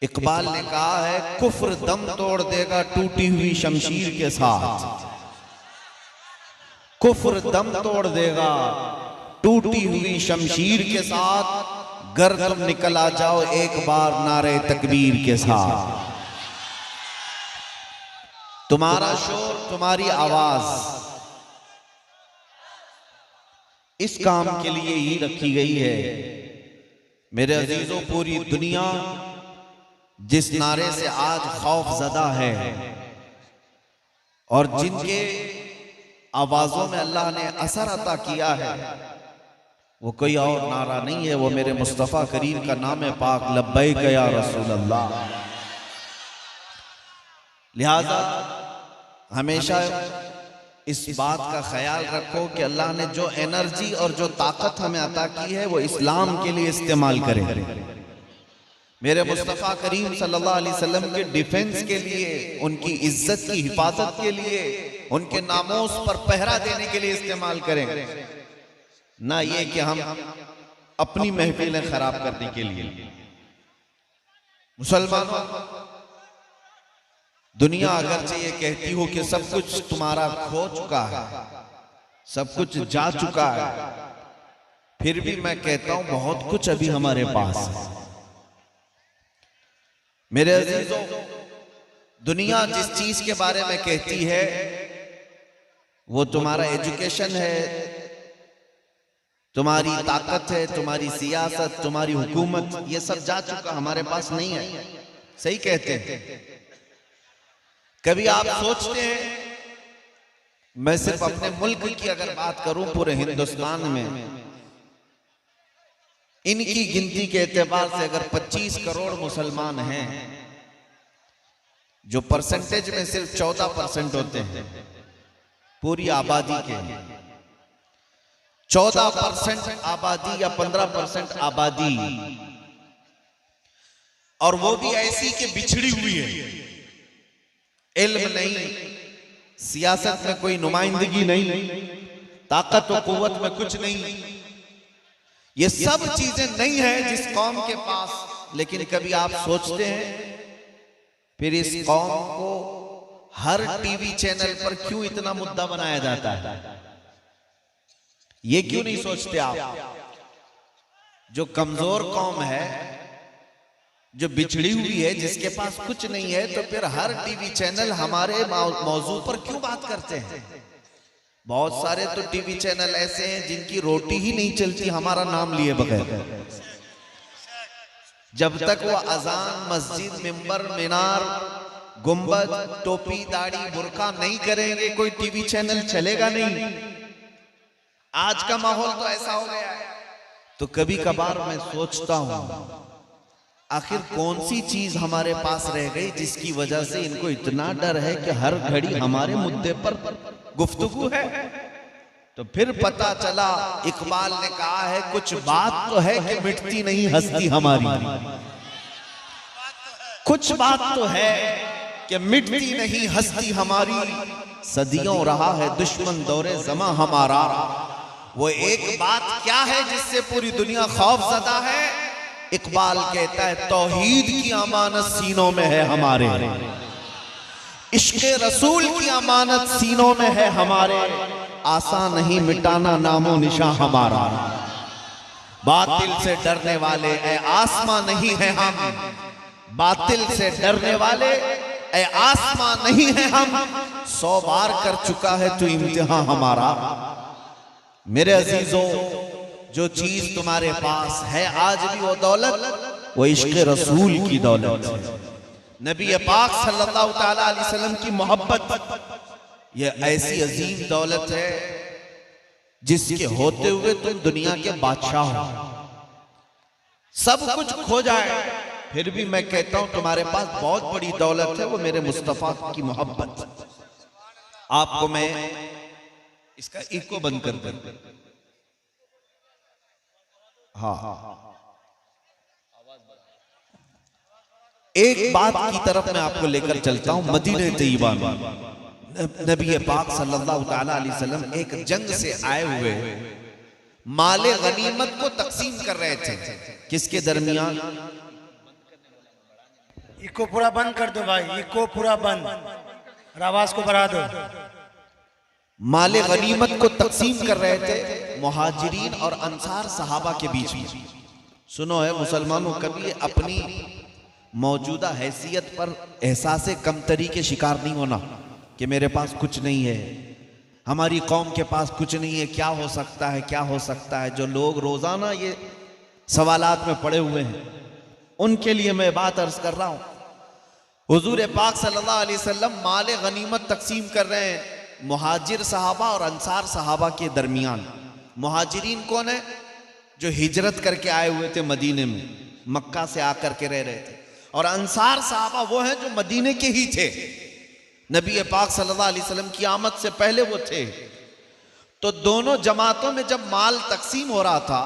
इकबाल ने कहा है कुफ्र दम तोड़ देगा टूटी हुई शमशीर के साथ, कुफ्र दम तोड़ देगा टूटी हुई शमशीर के साथ, गर तुम निकल आ जाओ एक बार नारे तकबीर के साथ। तुम्हारा शोर, तुम्हारी आवाज इस काम के लिए ही रखी गई है। मेरे अजीजों, पूरी दुनिया जिस नारे से आज खौफजदा है और जिनके आवाजों में अल्लाह ने असर अता किया है, वो कोई और नारा नहीं है, वो मेरे मुस्तफ़ा करीम का नाम है पाक लब्बैक या रसूल अल्लाह। लिहाजा हमेशा इस बात का ख्याल रखो कि अल्लाह ने जो एनर्जी और जो ताकत हमें अता की है वो इस्लाम के लिए इस्तेमाल करें। मेरे मुस्तफ़ा करीम सल्लल्लाहु अलैहि वसल्लम के डिफेंस के लिए, उनकी इज्जत की हिफाजत के लिए, उनके नामोस पर पहरा देने के लिए इस्तेमाल करें, ना ये कि हम अपनी महफिलें खराब करने के लिए। मुसलमानों, दुनिया अगरचे ये कहती हो कि सब कुछ तुम्हारा खो चुका है, सब कुछ जा चुका है, फिर भी मैं कहता हूं बहुत कुछ अभी हमारे पास है। मेरे अजीजों, दुनिया जिस चीज के बारे में कहती है वो तुम्हारा एजुकेशन है, तुम्हारी ताकत है, तुम्हारी सियासत, तुम्हारी हुकूमत, ये सब जा चुका, हमारे पास नहीं है। सही कहते हैं। कभी आप सोचते हैं, मैं सिर्फ अपने मुल्क की अगर बात करूं, पूरे हिंदुस्तान में इनकी गिनती के एतबार से अगर 25 करोड़ मुसलमान हैं, जो परसेंटेज में सिर्फ 14% होते हैं पूरी आबादी के, 14% आबादी या 15% आबादी, और वो भी ऐसी कि बिछड़ी हुई है, इल्म नहीं, सियासत में कोई नुमाइंदगी नहीं, ताकत और कुव्वत में कुछ नहीं, ये सब चीजें नहीं है जिस कौम के पास। लेकिन कभी आप सोचते हैं फिर इस कौम को हर टीवी चैनल पर क्यों इतना मुद्दा बनाया जाता है? ये क्यों नहीं सोचते आप? जो कमजोर कौम है, जो बिछड़ी हुई है, जिसके पास कुछ नहीं है, तो फिर हर टीवी चैनल हमारे मौजू पर क्यों बात करते हैं? बहुत सारे तो टीवी चैनल ऐसे हैं जिनकी रोटी ही नहीं चलती हमारा नाम लिए बगैर। जब तक वो अजान, मस्जिद, मिंबर, मीनार, गुंबद, टोपी, दाढ़ी, बुर्का नहीं करेंगे, कोई टीवी चैनल चलेगा नहीं। आज का माहौल तो ऐसा हो गया है। तो कभी कभार मैं सोचता हूं, आखिर कौन सी चीज हमारे पास रह गई जिसकी वजह से इनको इतना डर है कि हर घड़ी हमारे मुद्दे पर गुफ्तगू है? तो फिर पता चला, इकबाल ने कहा है कुछ बात तो है कि मिटती नहीं हस्ती हमारी, कुछ बात तो है कि मिटती नहीं हस्ती हमारी, सदियों रहा है दुश्मन दौरे ज़मा हमारा। वो एक बात क्या है जिससे पूरी दुनिया खौफजदा है? इकबाल कहता है तौहीद की अमानत सीनों में है हमारे, इश्क़े रसूल की अमानत सीनों में है हमारे, आसान नहीं मिटाना नामो निशान हमारा। बातिल से डरने वाले ऐ आसमां नहीं है हम, बातिल से डरने वाले ऐ आसमां नहीं है हम, 100 बार कर चुका है तू इम्तिहान हमारा। मेरे अजीजों, जो चीज तुम्हारे पास है आज भी वो दौलत, वो इश्क़े रसूल की दौलत है, नबी पाक सल्लल्लाहु ताला अलैहि वसल्लम की मोहब्बत। ये ऐसी अजीम दौलत है जिसके होते हुए तुम दुनिया के बादशाह हो। सब कुछ खो जाए फिर भी मैं कहता हूं तुम्हारे पास बहुत बड़ी दौलत है, वो मेरे मुस्तफा की मोहब्बत। आपको मैं इसका इको बंद कर दूं। हाँ, एक बात की तरफ मैं आपको लेकर चलता हूं। मदीने तैयबा में नबी पाक सल्लल्लाहु ताला अलैहि वसल्लम एक जंग से आए हुए माले गनीमत को तकसीम कर रहे थे। किसके दरमियान? इको पूरा बंद कर दो भाई, इको पूरा बंद और आवाज को बढ़ा दो। माले गनीमत को तकसीम कर रहे थे मुहाजिरीन और अंसार सहाबा के बीच में। सुनो है मुसलमानों, कभी अपनी मौजूदा हैसियत पर एहसास कमतरी के शिकार नहीं होना कि मेरे पास कुछ नहीं है, हमारी कौम के पास कुछ नहीं है, क्या हो सकता है, क्या हो सकता है। जो लोग रोजाना ये सवालात में पड़े हुए हैं उनके लिए मैं बात अर्ज कर रहा हूं। हुजूर पाक सल्लल्लाहु अलैहि वसल्लम माले गनीमत तकसीम कर रहे हैं मुहाजिर सहाबा और अंसार सहाबा के दरमियान। मुहाजिरीन कौन है? जो हिजरत करके आए हुए थे मदीने में, मक्का से आकर के रह रहे थे। और अंसार सहाबा वो हैं जो मदीने के ही थे, नबी पाक सल्लल्लाहु अलैहि वसल्लम की आमद से पहले वो थे। तो दोनों जमातों में जब माल तकसीम हो रहा था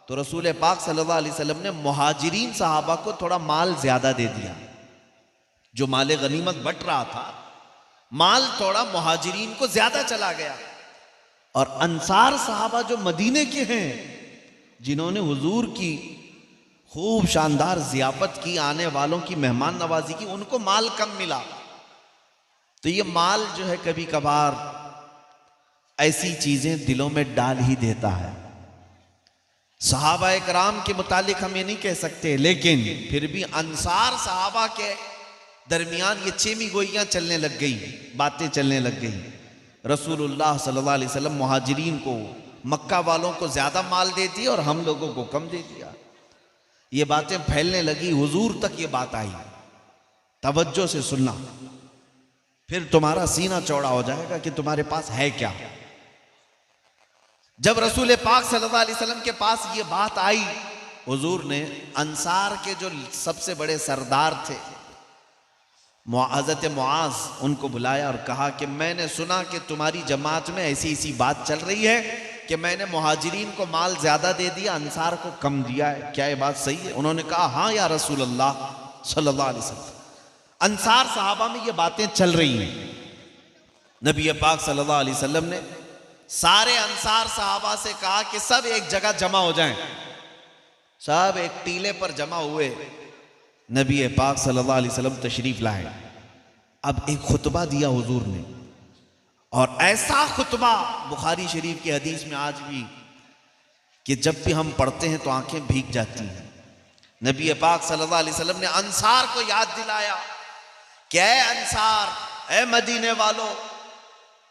तो रसूल पाक सल्लल्लाहु अलैहि वसल्लम ने मुहाजिरीन सहाबा को थोड़ा माल ज्यादा दे दिया। जो माले गनीमत बट रहा था, माल थोड़ा मुहाजिरीन को ज्यादा चला गया। और अंसार सहाबा जो मदीने के हैं, जिन्होंने हुजूर की खूब शानदार जियाफत की, आने वालों की मेहमान नवाजी की, उनको माल कम मिला। तो ये माल जो है कभी कभार ऐसी चीजें दिलों में डाल ही देता है। सहाबा इकराम के मुतालिक हम ये नहीं कह सकते, लेकिन फिर भी अंसार सहाबा के दरमियान ये चेमी गोइयां चलने लग गई, बातें चलने लग गई। रसूलुल्लाह सल्लल्लाहु अलैहि वसल्लम मुहाजिरीन को, मक्का वालों को ज्यादा माल दे दिया और हम लोगों को कम दे दिया। ये बातें फैलने लगी, हुजूर तक ये बात आई। तवज्जो से सुनना, फिर तुम्हारा सीना चौड़ा हो जाएगा कि तुम्हारे पास है क्या। जब रसूल पाक सल्लल्लाहु अलैहि वसल्लम के पास ये बात आई, हुजूर ने अंसार के जो सबसे बड़े सरदार थे हज़रत मुआज़, उनको बुलाया और कहा कि मैंने सुना कि तुम्हारी जमात में ऐसी ऐसी बात चल रही है कि मैंने मुहाजिरीन को माल ज्यादा दे दिया, अंसार को कम दिया है, क्या ये बात सही है? उन्होंने कहा हाँ या रसूल अल्लाह सल्लल्लाहु अलैहि वसल्लम। अंसार सहाबा में ये बातें चल रही हैं। नबी पाक सल्लल्लाहु अलैहि वसल्लम ने सारे अंसार सहाबा से कहा कि सब एक जगह जमा हो जाएं। सब एक टीले पर जमा हुए। नबी पाक सल्लल्लाहु अलैहि वसल्लम तशरीफ लाए। अब एक खुतबा दिया हुजूर ने, और ऐसा खुतबा बुखारी शरीफ की हदीस में आज भी कि जब भी हम पढ़ते हैं तो आंखें भीग जाती हैं। नबी पाक सल्लल्लाहु अलैहि वसल्लम ने अंसार को याद दिलाया कि ऐ अंसार, ऐ मदीने वालों,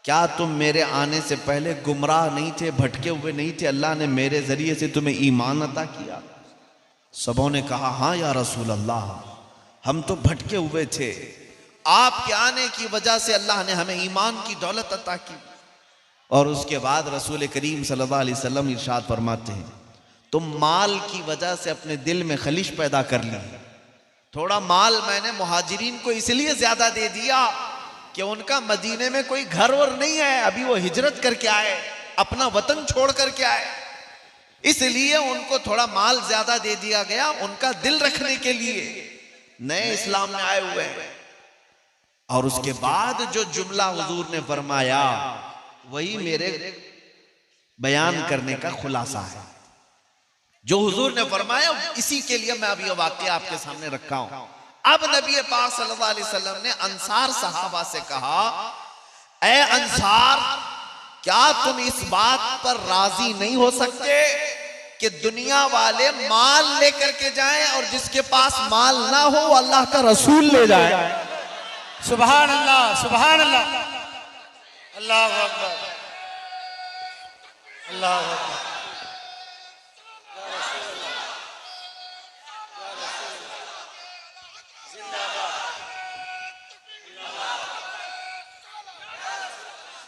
क्या तुम मेरे आने से पहले गुमराह नहीं थे, भटके हुए नहीं थे? अल्लाह ने मेरे जरिए से तुम्हें ईमान अता किया। सबों ने कहा हाँ या रसूल अल्लाह, हम तो भटके हुए थे, आपके आने की वजह से अल्लाह ने हमें ईमान की दौलत अता की। और उसके बाद रसूल करीम सल्लल्लाहु अलैहि वसल्लम इरशाद फरमाते हैं, तुम माल की वजह से अपने दिल में खलिश पैदा कर ली। थोड़ा माल मैंने मुहाजिरीन को इसलिए ज्यादा दे दिया कि उनका मदीने में कोई घर वर नहीं है, अभी वो हिजरत करके आए, अपना वतन छोड़ करके आए, इसलिए उनको थोड़ा माल ज्यादा दे दिया गया, उनका दिल रखने के लिए। नए इस्लाम में आए हुए हैं। और उसके बाद जो जुमला हुजूर ने फरमाया वही मेरे बयान करने का खुलासा है। जो हुजूर ने फरमाया इसी के लिए मैं अभी वाकया आपके सामने रखा हूं। अब नबी पाक सल्लल्लाहु अलैहि वसल्लम ने अंसार सहाबा से कहा, ऐ अंसार, क्या तुम इस बात पर राजी नहीं हो सकते कि दुनिया वाले माल लेकर के जाएं और जिसके पास माल ना हो वो अल्लाह का रसूल ले जाए? सुभान अल्लाह, सुभान अल्लाह, अल्लाहु अकबर, अल्लाहु अकबर।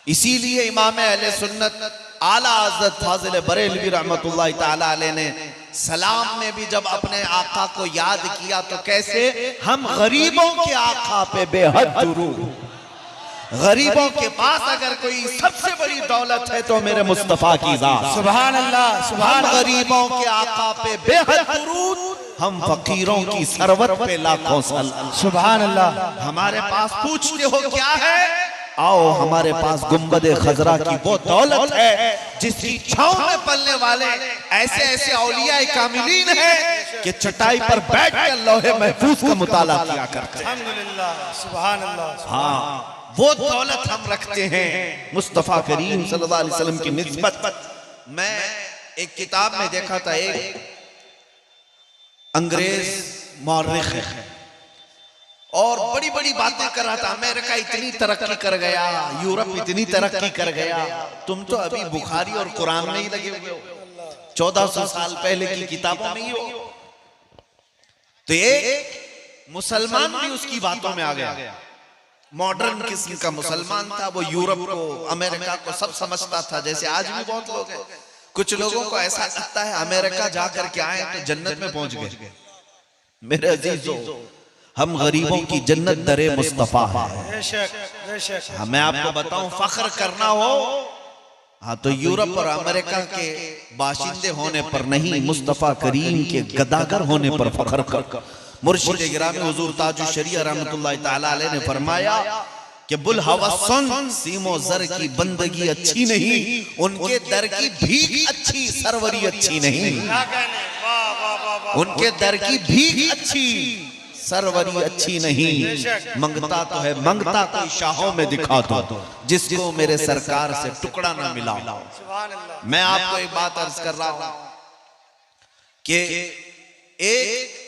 इसीलिए इमाम अहले सुन्नत आला हज़रत फाज़िल बरेलवी रहमतुल्लाह ताला अलैह ने सलाम में भी जब अपने आका को याद किया तो कैसे, हम गरीबों के आका पे बेहद दुरूद। गरीबों के पास अगर कोई सबसे बड़ी दौलत है तो मेरे मुस्तफा की जात। सुभान अल्लाह, सुभान। हम गरीबों के आका पे बेहद दुरूद, हम फकीरों की सरवत पे लाखों सलाम। सुभान अल्लाह। हमारे पास पूछते हो क्या है, आओ हमारे पास गुंबदे खजरा की वो दौलत है जिसकी छांव में पलने वाले ऐसे ऐसे औलिया कामिलीन हैं कि चटाई पर बैठकर लौहे महफूज का मुताला किया करते हैं। अल्हम्दुलिल्लाह, सुभान अल्लाह। हाँ, वो दौलत हम रखते हैं मुस्तफा करीम सल्लल्लाहु अलैहि वसल्लम की निस्बत। मैं एक किताब में देखा था, एक अंग्रेज मौर्रिख है और बड़ी बड़ी बातें कर रहा था। अमेरिका इतनी तरक्की कर गया, यूरोप इतनी तरक्की कर गया, तुम तो अभी बुखारी और कुरान में ही लगे हुए हो, 1400 साल पहले की किताबों में ही हो। तो एक मुसलमान भी उसकी बातों में आ गया। मॉडर्न किस्म का मुसलमान था, वो यूरोप को अमेरिका को सब समझता था। जैसे आज भी बहुत लोग हैं, कुछ लोगों को ऐसा लगता है अमेरिका जाकर के आए तो जन्नत में पहुंच गए। मेरे अजीजों, हम गरीबों की जन्नत दरे मुस्तफा है। मैं आपको बताऊं, फख्र करना हो हाँ तो यूरोप और अमेरिका के बाशिंदे होने पर नहीं, मुस्तफा करीम के गदागर होने पर फख्र कर। मुर्शिद गिरामी हुजूर ताजुश शरीया रहमतुल्लाह तआला अलैह ने फरमाया कि बुल हवसन सीमो जर की बंदगी अच्छी नहीं, उनके दर की भीख अच्छी, सरवरी अच्छी नहीं। उनके दर की भीख अच्छी, सरवरी अच्छी नहीं। मंगता तो है, मंगता कोई शाहों में दिखा दो, जिसको मेरे सरकार से टुकड़ा ना मिला। मैं आपको एक बात अर्ज कर रहा हूं कि एक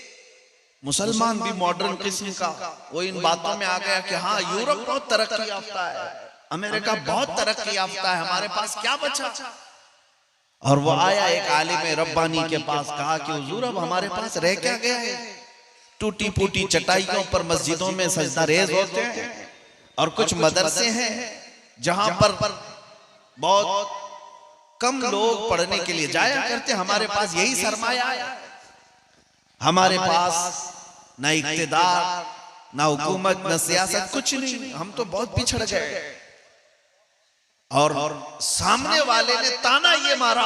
मुसलमान भी मॉडर्न किस्म का वो इन बातों में आ गया कि हाँ यूरोप बहुत तरक्की याफ्ता है, अमेरिका बहुत तरक्की याफ्ता है, हमारे पास क्या बचा। और वो आया एक आलिम रब्बानी के पास, कहा कि हुजूर अब हमारे पास रह क्या गया है, टूटी फूटी चटाइयों पर मस्जिदों में सजदा रेज होते हैं और कुछ मदरसे हैं जहां पर बहुत कम लोग पढ़ने के लिए जाया करते। हमारे पास यही सरमाया है, हमारे पास ना इक्तिदार, ना हुकूमत, ना सियासत, कुछ नहीं, हम तो बहुत पिछड़ गए। और सामने वाले ने ताना ये मारा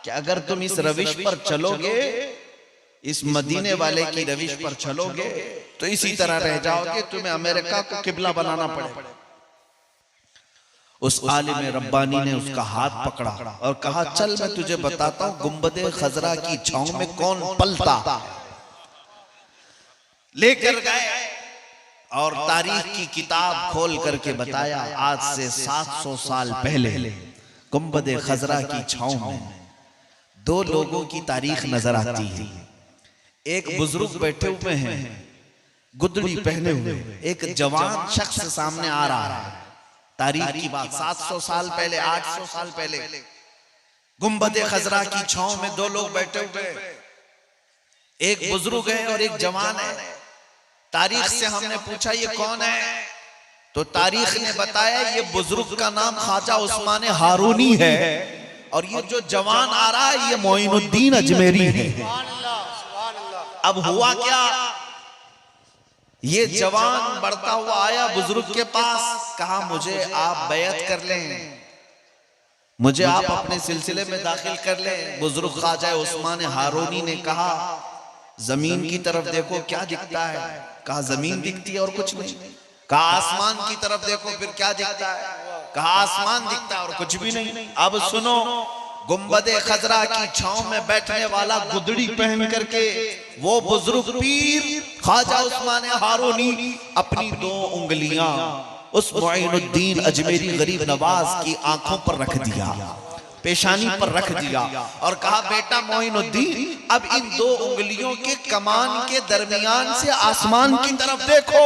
कि अगर तुम इस रविश पर चलोगे, इस मदीने वाले की रविश पर चलोगे तो इसी तरह रह जाओगे, तुम्हें अमेरिका को किबला बनाना पड़ेगा। उस आलिम रब्बानी ने उसका हाथ पकड़ा और कहा, चल मैं तुझे बताता हूं गुंबदे खजरा की छांव में कौन पलता। लेकर गए और तारीख की किताब खोल करके बताया, आज से 700 साल पहले गुंबदे खजरा की छांव में दो लोगों की तारीख नजर आती है। एक बुजुर्ग बैठे हुए हैं गुदड़ी पहने हुए, एक जवान शख्स सामने आ रहा है। तारीख की बात 700 साल पहले, 800 साल पहले गुंबदे खजरा की छांव में दो लोग बैठे हुए, एक बुजुर्ग है और एक जवान है। तारीख से हमने पूछा ये कौन है, तो तारीख ने बताया ये बुजुर्ग का नाम ख्वाजा उस्मान हारूनी है और ये जो जवान आ रहा है ये मोइनुद्दीन अजमेरी है। अब हुआ क्या, ये जवान बढ़ता हुआ आया बुजुर्ग के पास, कहा मुझे आप बैत कर लें, मुझे आप अपने सिलसिले में दाखिल कर लें। बुजुर्ग ख्वाजा उस्मान हारूनी ने कहा, जमीन की तरफ देखो क्या दिखता है। कहा जमीन दिखती है और कुछ नहीं। कहा आसमान की तरफ देखो फिर क्या दिखता है। कहा आसमान दिखता है और कुछ भी नहीं। अब सुनो, गुंबदे खजरा की छांव में बैठने वाला गुदड़ी पहन करके वो बुजुर्ग पीर ख्वाजा उस्मान हारूनी अपनी दो उंगलियां उस मोइनुद्दीन अजमेरी गरीब नवाज की आंखों पर रख दिया, पेशानी पर रख दिया और कहा, बेटा मोइनुद्दीन अब इन दो उंगलियों के कमान के दरमियान से आसमान की तरफ देखो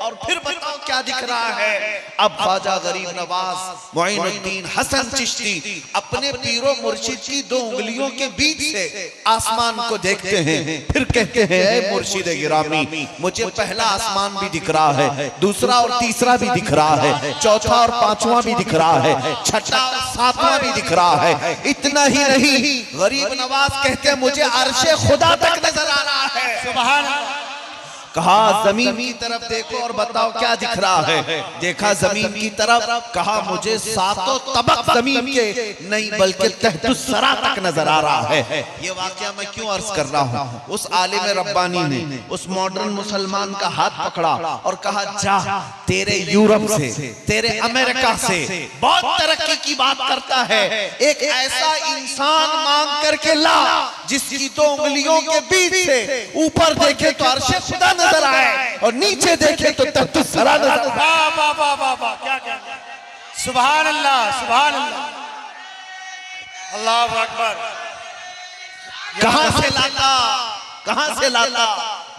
और फिर बताओ क्या दिख रहा है। अब ख्वाजा गरीब नवाज मोइनुद्दीन हसन चिश्ती अपने पीरो मुर्शिद की दो उंगलियों के बीच से आसमान को देखते हैं, फिर कहते हैं मुर्शिद गिरामी मुझे पहला आसमान भी दिख रहा है, दूसरा और तीसरा भी दिख रहा है, चौथा और पांचवा भी दिख रहा है, छठा और सातवां भी दिख रहा है। इतना ही नहीं, गरीब नवाज कहते हैं मुझे अर्शे खुदा तक नजर आ रहा है। सुभान अल्लाह। कहा जमीन की तरफ देखो और बताओ क्या दिख रहा है। देखा जमीन की तरफ, कहा मुझे सातों तबक जमीन के नहीं बल्कि तहतुस सरा तक नजर आ रहा है। ये वाकया मैं क्यों अर्ज कर रहा हूँ? उस आलिम रब्बानी ने उस मॉडर्न मुसलमान का हाथ पकड़ा और कहा जा तेरे यूरोप से, तेरे अमेरिका से बहुत तरक्की की बात करता है, एक ऐसा इंसान मांग करके ला जिसकी दो उंगलियों के बीच से ऊपर देखे तो अर्शे खुदा नजर आए और नीचे देखे तो तख्तुस सरा नजर आए। वाह वाह वाह वाह वाह, क्या क्या, सुभान अल्लाह, सुभान अल्लाह, अल्लाह अकबर। कहां से लाता, कहां से लाता?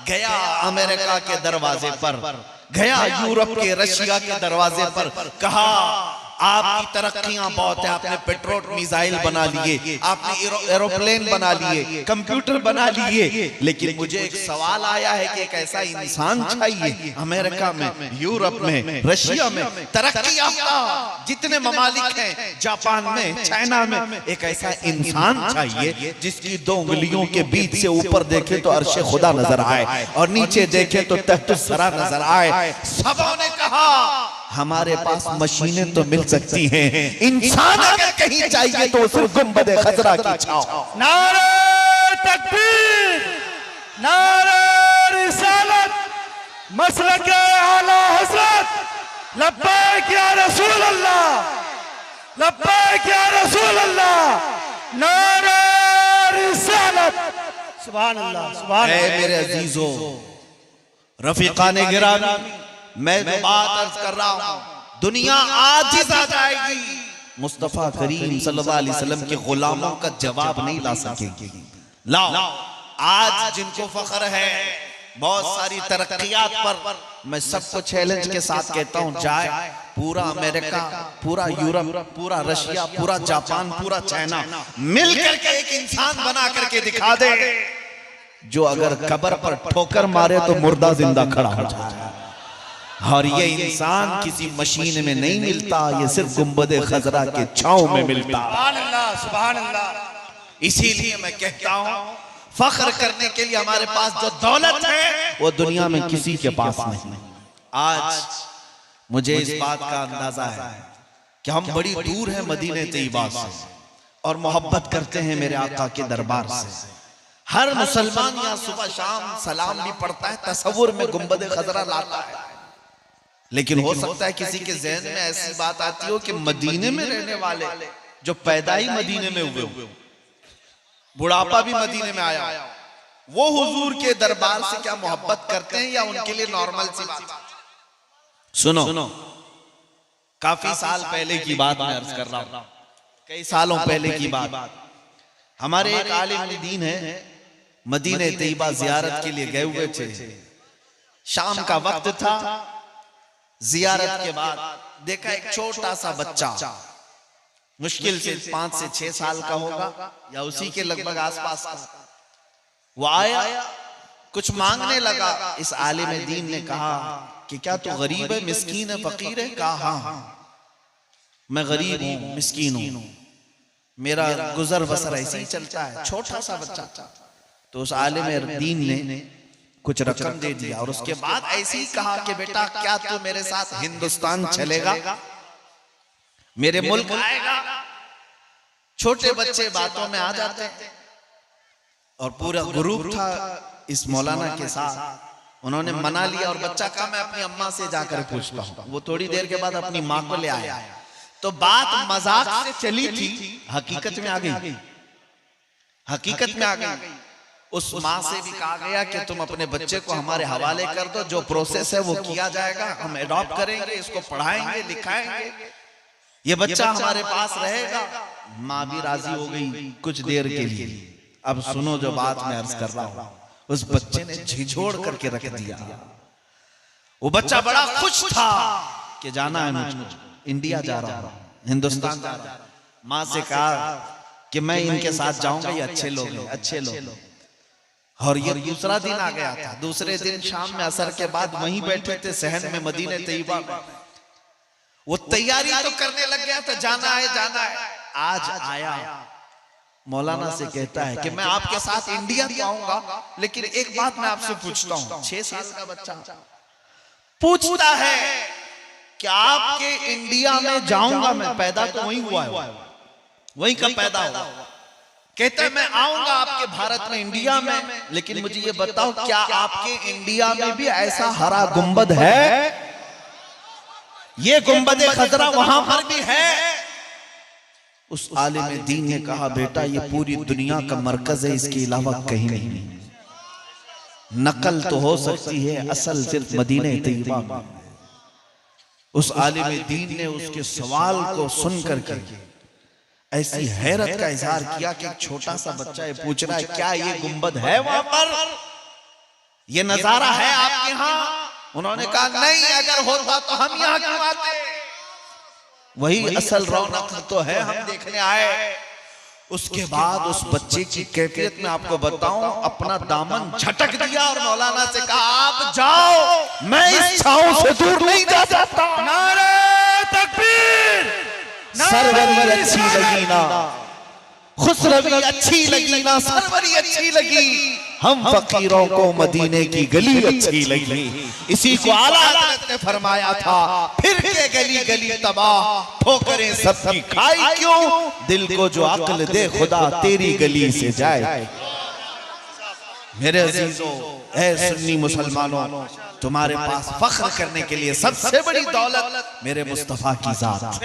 गया अमेरिका के दरवाजे पर, गया यूरोप के, रशिया के दरवाजे पर, कहा आपकी तरक्कियां बहुत है, आपने पेट्रोल मिसाइल बना लिए, आपने एरोप्लेन बना लिए, कंप्यूटर बना लिए, लेकिन मुझे एक सवाल आया है कि एक ऐसा इंसान चाहिए अमेरिका में, यूरोप में, रशिया में, तरक्की याफ्ता जितने ममालिक हैं, जापान में, चाइना में, एक ऐसा इंसान चाहिए जिसकी दो उंगलियों के बीच से ऊपर देखे तो अर्शे खुदा नजर आए और नीचे देखे तो तख्तुस सरा नजर आए। सबों ने कहा हमारे पास मशीनें तो मिल सकती हैं, इंसान अगर कहीं चाहिए तो सिर्फ गुंबदे खजरा की छांव। नारे तकबीर, नारे रिसालत, मसलक आला हज़रत, लब्बैक या रसूल अल्लाह, लब्बैक या रसूल अल्लाह, नारे रिसालत, सुभान अल्लाह, सुभान अल्लाह। मेरे अजीजों, रफीकाने गिरामी, मैं जो बात अर्ज कर रहा हूं, दुनिया आजिज आ जाएगी, मुस्तफा करीम सल्लल्लाहु अलैहि वसल्लम के गुलामों का जवाब नहीं ला सकेगी। लाओ आज जिनको फख्र है बहुत सारी तरक्कियात पर, मैं सबको चैलेंज के साथ कहता हूं, जाए पूरा अमेरिका, पूरा यूरोप, पूरा रशिया, पूरा जापान, पूरा चाइना मिल करके एक इंसान बना करके दिखा दे जो अगर कब्र पर ठोकर मारे तो मुर्दा जिंदा खड़ा हो जाए। और ये इंसान किसी मशीन में नहीं मिलता, ये सिर्फ गुंबदे खजरा के छांव में मिलता। सुभान अल्लाह, सुभान अल्लाह। इसीलिए मैं कहता हूं फख्र करने के लिए हमारे पास जो दौलत है वो दुनिया में किसी के पास नहीं। आज मुझे इस बात का अंदाजा है कि हम बड़ी दूर हैं मदीने तैयबा से और मोहब्बत करते हैं मेरे आका के दरबार से। हर मुसलमान यहाँ सुबह शाम सलाम भी पढ़ता है, तसव्वुर में गुंबदे खजरा लाता है, लेकिन हो सकता है किसी के ज़हन में ऐसी बात आती हो कि मदीने में रहने वाले जो पैदा ही मदीने में हुए, बुढ़ापा भी मदीने में आया, वो हुजूर के दरबार से क्या मोहब्बत करते हैं या उनके लिए नॉर्मल सी बात? सुनो, काफी साल पहले की बात मैं अर्ज कर रहा हूं, कई सालों पहले की बात। हमारे एक आलिम दीन है, मदीने तैयबा जियारत के लिए गए हुए थे। शाम का वक्त था, जियारत के बाद देखा एक छोटा सा बच्चा, मुश्किल से 5 से 6 साल का होगा या उसी के लगभग आसपास का, वो आया कुछ मांगने लगा। इस आलिम दीन ने कहा कि क्या तू गरीब है, मिस्कीन है, फकीर है? कहा हाँ मैं गरीब हूँ, मिस्कीन हूँ, मेरा गुजर बसर ऐसे ही चलता है। छोटा सा बच्चा, तो उस आलिम दीन ने कुछ रकम दे दिया और उसके बाद ऐसे ही कहा कि बेटा क्या तू मेरे साथ हिंदुस्तान चलेगा, मेरे मुल्क आएगा? छोटे बच्चे बातों में आ जाते हैं और पूरा ग्रुप था इस मौलाना के साथ, उन्होंने मना लिया और बच्चा कहा मैं अपनी अम्मा से जाकर पूछता हूँ। वो थोड़ी देर के बाद अपनी माँ को ले आया, तो बात मजाक से चली थी, हकीकत में आ गई, हकीकत में आ गई। उस माँ से भी कहा गया कि तुम अपने बच्चे को हमारे हवाले कर दो, जो प्रोसेस है वो किया जाएगा, हम एडॉप्ट करेंगे, इसको पढ़ाएंगे, लिखाएंगे, ये बच्चा हमारे पास रहेगा। माँ भी राजी हो गई कुछ देर के लिए। अब सुनो जो बात मैं अर्ज कर रहा हूँ, उस बच्चे ने झिझोड़ करके रख दिया। वो बच्चा बड़ा खुश था कि जाना है मुझको, इंडिया जा रहा हूँ, हिंदुस्तान जा रहा हूँ। माँ से कहा कि मैं इनके साथ जाऊंगा, ये अच्छे लोग हैं, अच्छे लोग। और ये दूसरा दिन आ गया था। दूसरे दिन शाम में असर के बाद वहीं बैठे थे सहन में मदीने तैयबा में। वो तैयारी तो करने लग गया था, जाना है जाना है। आज आया मौलाना से कहता है कि मैं आपके साथ इंडिया तो आऊंगा, लेकिन एक बात मैं आपसे पूछता हूं। 6 साल का बच्चा पूछता है कि आपके इंडिया में जाऊंगा मैं, पैदा तो वहीं हुआ है, वहीं का पैदा हुआ। कहता है मैं आऊंगा आपके भारत में, इंडिया में, लेकिन मुझे ये बताओ क्या आपके इंडिया में भी ऐसा हरा गुंबद है? ये गुंबद खजरा वहां पर भी है? उस आलिम दीन ने कहा बेटा ये पूरी दुनिया का मरकज है, इसके अलावा कहीं नहीं। नकल तो हो सकती है, असल सिर्फ मदीने तैयबा में। उस आलिम दीन ने उसके सवाल को सुन करके ऐसी हैरत का इजहार किया कि एक छोटा सा बच्चा ये पूछ रहा है क्या ये गुंबद है वहां पर, ये नजारा है आपके यहाँ? उन्होंने कहा नहीं, अगर होता तो हम यहाँ क्यों आते? वही असल रौनक तो है, हम देखने आए। उसके बाद उस बच्चे की कैफियत में आपको बताऊं, अपना दामन झटक दिया और मौलाना से कहा आप जाओ, मैं इस छांव से दूर नहीं जा सकता। नारे तकबीर, सरवरी अच्छी लगी ना, खुसरवी अच्छी लगी ना, सरवरी अच्छी लगी, हम फकीरों को मदीने की गली अच्छी लगी। इसी को आला हज़रत ने फरमाया था, फिर के गली गली तबाह, ठोकरें सबकी खाई क्यों, दिल को जो अक्ल दे खुदा तेरी गली से जाए। मेरे अजीजों, ऐ सुन्नी मुसलमानों, तुम्हारे पास फख्र करने के लिए सबसे बड़ी दौलत मेरे मुस्तफा की जात।